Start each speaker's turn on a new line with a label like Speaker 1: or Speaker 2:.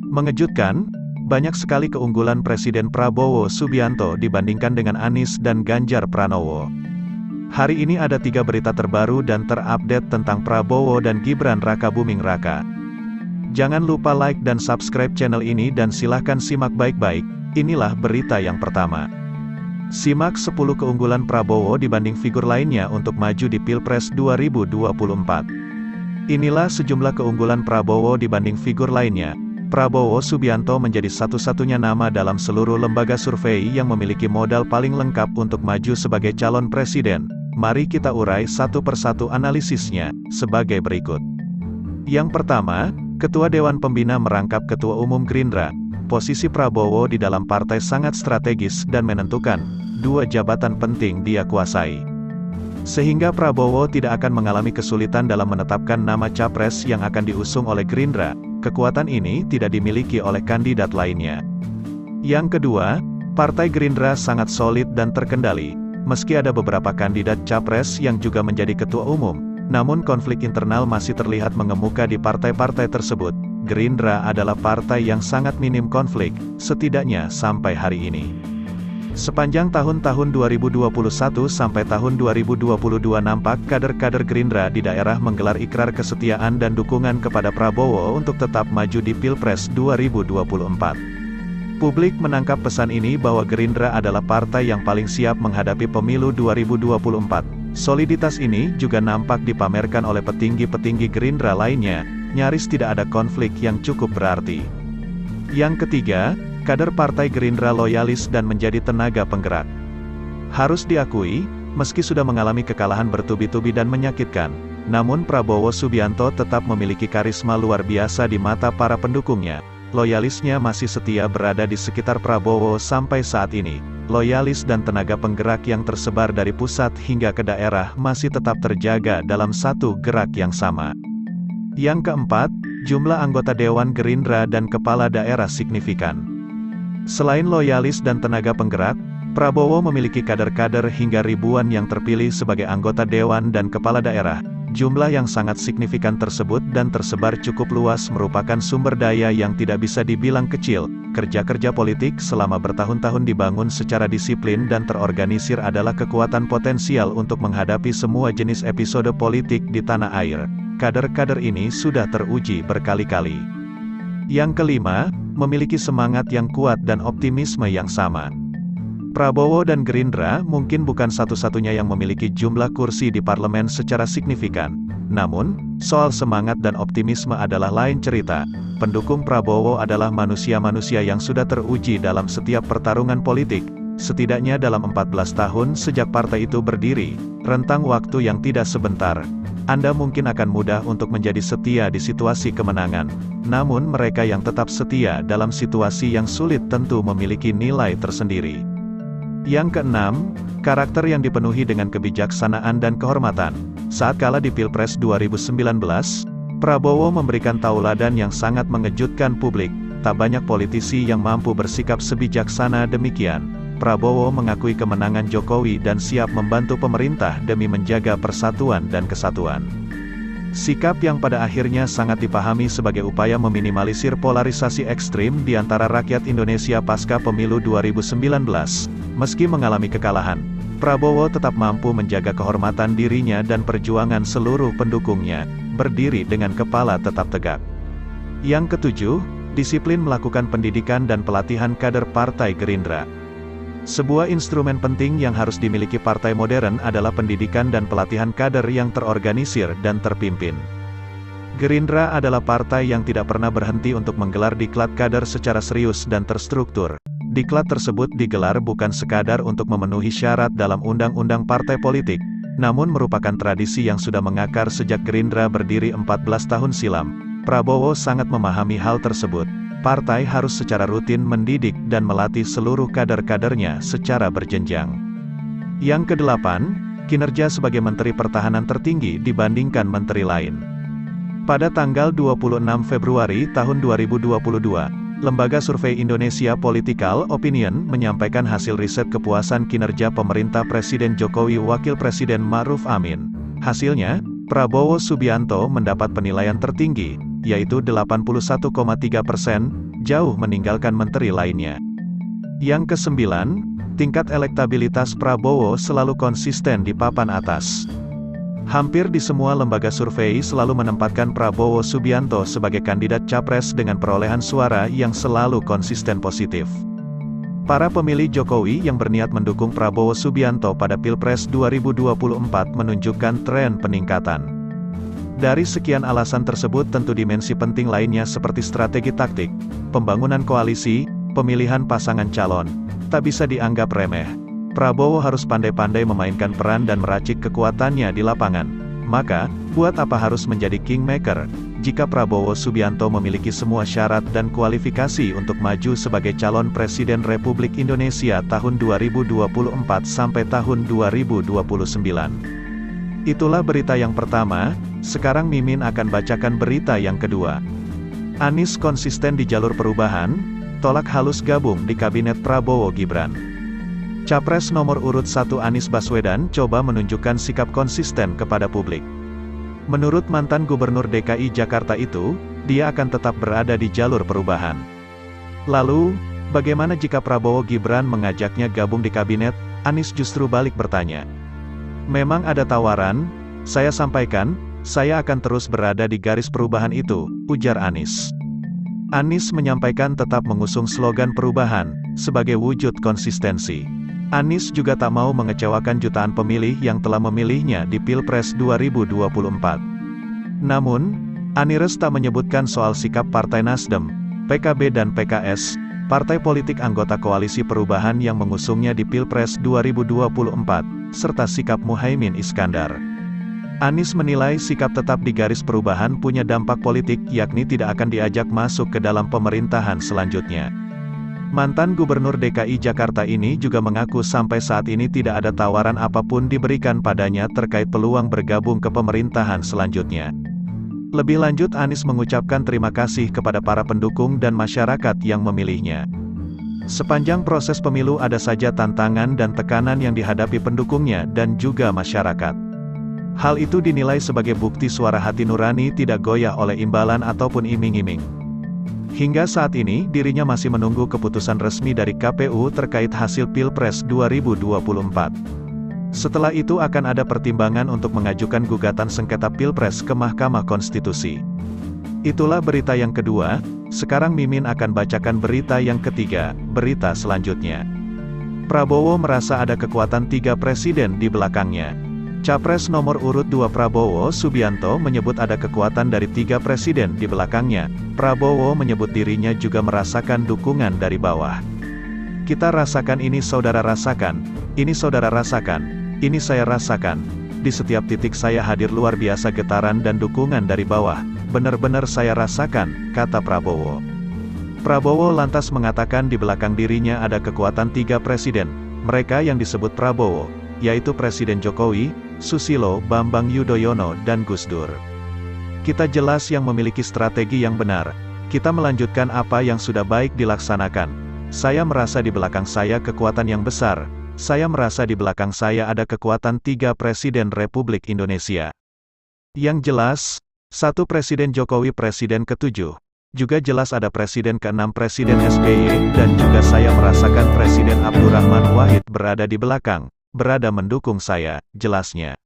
Speaker 1: Mengejutkan, banyak sekali keunggulan Presiden Prabowo Subianto dibandingkan dengan Anies dan Ganjar Pranowo. Hari ini ada 3 berita terbaru dan terupdate tentang Prabowo dan Gibran Rakabuming Raka. Jangan lupa like dan subscribe channel ini dan silahkan simak baik-baik. Inilah berita yang pertama. Simak 10 keunggulan Prabowo dibanding figur lainnya untuk maju di Pilpres 2024. Inilah sejumlah keunggulan Prabowo dibanding figur lainnya. Prabowo Subianto menjadi satu-satunya nama dalam seluruh lembaga survei yang memiliki modal paling lengkap untuk maju sebagai calon presiden. Mari kita urai satu persatu analisisnya, sebagai berikut. Yang pertama, Ketua Dewan Pembina merangkap Ketua Umum Gerindra. Posisi Prabowo di dalam partai sangat strategis dan menentukan. 2 jabatan penting dia kuasai. Sehingga Prabowo tidak akan mengalami kesulitan dalam menetapkan nama capres yang akan diusung oleh Gerindra. Kekuatan ini tidak dimiliki oleh kandidat lainnya. Yang kedua, Partai Gerindra sangat solid dan terkendali. Meski ada beberapa kandidat capres yang juga menjadi ketua umum, namun konflik internal masih terlihat mengemuka di partai-partai tersebut. Gerindra adalah partai yang sangat minim konflik, setidaknya sampai hari ini. Sepanjang tahun-tahun 2021 sampai tahun 2022 nampak kader-kader Gerindra di daerah menggelar ikrar kesetiaan dan dukungan kepada Prabowo untuk tetap maju di Pilpres 2024. Publik menangkap pesan ini bahwa Gerindra adalah partai yang paling siap menghadapi pemilu 2024. Soliditas ini juga nampak dipamerkan oleh petinggi-petinggi Gerindra lainnya, nyaris tidak ada konflik yang cukup berarti. Yang ketiga, kader Partai Gerindra loyalis dan menjadi tenaga penggerak. Harus diakui, meski sudah mengalami kekalahan bertubi-tubi dan menyakitkan, namun Prabowo Subianto tetap memiliki karisma luar biasa di mata para pendukungnya. Loyalisnya masih setia berada di sekitar Prabowo sampai saat ini. Loyalis dan tenaga penggerak yang tersebar dari pusat hingga ke daerah masih tetap terjaga dalam satu gerak yang sama. Yang keempat, jumlah anggota Dewan Gerindra dan kepala daerah signifikan. Selain loyalis dan tenaga penggerak, Prabowo memiliki kader-kader hingga ribuan yang terpilih sebagai anggota Dewan dan kepala daerah. Jumlah yang sangat signifikan tersebut dan tersebar cukup luas merupakan sumber daya yang tidak bisa dibilang kecil. Kerja-kerja politik selama bertahun-tahun dibangun secara disiplin dan terorganisir adalah kekuatan potensial untuk menghadapi semua jenis episode politik di tanah air. Kader-kader ini sudah teruji berkali-kali. Yang kelima, memiliki semangat yang kuat dan optimisme yang sama. Prabowo dan Gerindra mungkin bukan satu-satunya yang memiliki jumlah kursi di parlemen secara signifikan. Namun, soal semangat dan optimisme adalah lain cerita. Pendukung Prabowo adalah manusia-manusia yang sudah teruji dalam setiap pertarungan politik. Setidaknya dalam 14 tahun sejak partai itu berdiri, rentang waktu yang tidak sebentar. Anda mungkin akan mudah untuk menjadi setia di situasi kemenangan. Namun mereka yang tetap setia dalam situasi yang sulit tentu memiliki nilai tersendiri. Yang keenam, karakter yang dipenuhi dengan kebijaksanaan dan kehormatan. Saat kala di Pilpres 2019, Prabowo memberikan tauladan yang sangat mengejutkan publik. Tak banyak politisi yang mampu bersikap sebijaksana demikian. Prabowo mengakui kemenangan Jokowi dan siap membantu pemerintah demi menjaga persatuan dan kesatuan. Sikap yang pada akhirnya sangat dipahami sebagai upaya meminimalisir polarisasi ekstrim di antara rakyat Indonesia pasca pemilu 2019. Meski mengalami kekalahan, Prabowo tetap mampu menjaga kehormatan dirinya dan perjuangan seluruh pendukungnya, berdiri dengan kepala tetap tegak. Yang ketujuh, disiplin melakukan pendidikan dan pelatihan kader Partai Gerindra. Sebuah instrumen penting yang harus dimiliki partai modern adalah pendidikan dan pelatihan kader yang terorganisir dan terpimpin. Gerindra adalah partai yang tidak pernah berhenti untuk menggelar diklat kader secara serius dan terstruktur. Diklat tersebut digelar bukan sekadar untuk memenuhi syarat dalam undang-undang partai politik, namun merupakan tradisi yang sudah mengakar sejak Gerindra berdiri 14 tahun silam. Prabowo sangat memahami hal tersebut. Partai harus secara rutin mendidik dan melatih seluruh kader-kadernya secara berjenjang. Yang kedelapan, kinerja sebagai Menteri Pertahanan tertinggi dibandingkan menteri lain. Pada tanggal 26 Februari tahun 2022, Lembaga Survei Indonesia Political Opinion menyampaikan hasil riset kepuasan kinerja pemerintah Presiden Jokowi Wakil Presiden Ma'ruf Amin. Hasilnya, Prabowo Subianto mendapat penilaian tertinggi, yaitu 81,3%, jauh meninggalkan menteri lainnya. Yang kesembilan, tingkat elektabilitas Prabowo selalu konsisten di papan atas. Hampir di semua lembaga survei selalu menempatkan Prabowo Subianto sebagai kandidat capres dengan perolehan suara yang selalu konsisten positif. Para pemilih Jokowi yang berniat mendukung Prabowo Subianto pada Pilpres 2024 menunjukkan tren peningkatan. Dari sekian alasan tersebut tentu dimensi penting lainnya seperti strategi taktik, pembangunan koalisi, pemilihan pasangan calon, tak bisa dianggap remeh. Prabowo harus pandai-pandai memainkan peran dan meracik kekuatannya di lapangan. Maka, buat apa harus menjadi kingmaker, jika Prabowo Subianto memiliki semua syarat dan kualifikasi untuk maju sebagai calon Presiden Republik Indonesia tahun 2024 sampai tahun 2029. Itulah berita yang pertama, sekarang Mimin akan bacakan berita yang kedua. Anies konsisten di jalur perubahan, tolak halus gabung di Kabinet Prabowo Gibran. Capres nomor urut 1 Anies Baswedan coba menunjukkan sikap konsisten kepada publik. Menurut mantan Gubernur DKI Jakarta itu, dia akan tetap berada di jalur perubahan. Lalu, bagaimana jika Prabowo Gibran mengajaknya gabung di kabinet? Anies justru balik bertanya. Memang ada tawaran, saya sampaikan, saya akan terus berada di garis perubahan itu, ujar Anies. Anies menyampaikan tetap mengusung slogan perubahan, sebagai wujud konsistensi. Anies juga tak mau mengecewakan jutaan pemilih yang telah memilihnya di Pilpres 2024. Namun, Anies tak menyebutkan soal sikap Partai Nasdem, PKB dan PKS, partai politik anggota koalisi perubahan yang mengusungnya di Pilpres 2024, serta sikap Muhaimin Iskandar. Anies menilai sikap tetap di garis perubahan punya dampak politik yakni tidak akan diajak masuk ke dalam pemerintahan selanjutnya. Mantan Gubernur DKI Jakarta ini juga mengaku sampai saat ini tidak ada tawaran apapun diberikan padanya terkait peluang bergabung ke pemerintahan selanjutnya. Lebih lanjut Anies mengucapkan terima kasih kepada para pendukung dan masyarakat yang memilihnya. Sepanjang proses pemilu ada saja tantangan dan tekanan yang dihadapi pendukungnya dan juga masyarakat. Hal itu dinilai sebagai bukti suara hati nurani tidak goyah oleh imbalan ataupun iming-iming. Hingga saat ini, dirinya masih menunggu keputusan resmi dari KPU terkait hasil Pilpres 2024. Setelah itu akan ada pertimbangan untuk mengajukan gugatan sengketa Pilpres ke Mahkamah Konstitusi. Itulah berita yang kedua, sekarang Mimin akan bacakan berita yang ketiga, berita selanjutnya. Prabowo merasa ada kekuatan 3 presiden di belakangnya. Capres nomor urut 2 Prabowo Subianto menyebut ada kekuatan dari 3 presiden di belakangnya. Prabowo menyebut dirinya juga merasakan dukungan dari bawah. Kita rasakan ini saudara rasakan, ini saudara rasakan, ini saya rasakan. Di setiap titik saya hadir luar biasa getaran dan dukungan dari bawah. Benar-benar saya rasakan, kata Prabowo. Prabowo lantas mengatakan di belakang dirinya ada kekuatan 3 presiden, mereka yang disebut Prabowo, yaitu Presiden Jokowi, Susilo, Bambang Yudhoyono, dan Gus Dur. Kita jelas yang memiliki strategi yang benar. Kita melanjutkan apa yang sudah baik dilaksanakan. Saya merasa di belakang saya kekuatan yang besar. Saya merasa di belakang saya ada kekuatan 3 Presiden Republik Indonesia. Yang jelas, 1 Presiden Jokowi Presiden ke-7. Juga jelas ada Presiden ke-6 Presiden SBY, dan juga saya merasakan Presiden Abdurrahman Wahid berada di belakang. Berada mendukung saya, jelasnya.